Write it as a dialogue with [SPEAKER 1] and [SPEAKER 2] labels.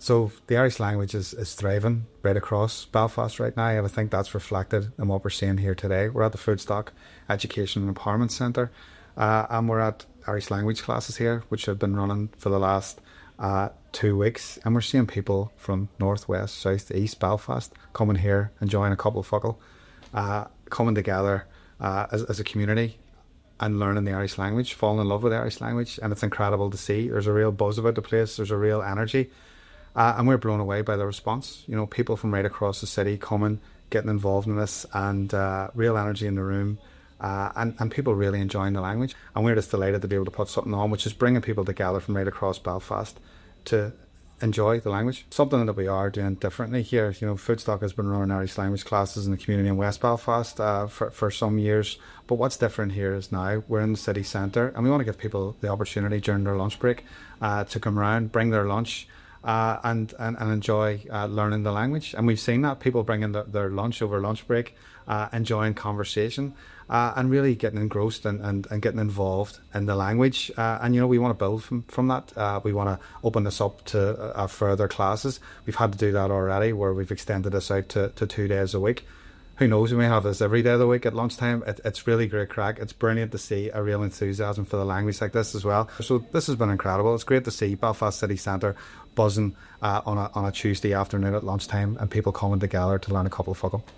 [SPEAKER 1] So the Irish language is thriving right across Belfast right now, and I think that's reflected in what we're seeing here today. We're at the Foodstock Education and Empowerment Centre, and we're at Irish language classes here, which have been running for the last 2 weeks, and we're seeing people from north, west, south, east Belfast coming here, enjoying a couple of focal, coming together as a community and learning the Irish language, falling in love with the Irish language, and it's incredible to see. There's a real buzz about the place, there's a real energy. And we're blown away by the response. You know, people from right across the city coming, getting involved in this, and real energy in the room, and people really enjoying the language. And we're just delighted to be able to put something on which is bringing people together from right across Belfast to enjoy the language. Something that we are doing differently here. You know, Foodstock has been running Irish language classes in the community in West Belfast for some years. But what's different here is now we're in the city centre, and we want to give people the opportunity during their lunch break to come around, bring their lunch, and enjoy learning the language. And we've seen that, people bringing their lunch over lunch break, enjoying conversation, and really getting engrossed and getting involved in the language. And, you know, we want to build from that. We want to open this up to further classes. We've had to do that already, where we've extended this out to 2 days a week. Who knows, we may have this every day of the week at lunchtime. It's really great crack. It's brilliant to see a real enthusiasm for the language like this as well. So this has been incredible. It's great to see Belfast City Centre buzzing on a Tuesday afternoon at lunchtime, and people coming together to learn a couple of focal.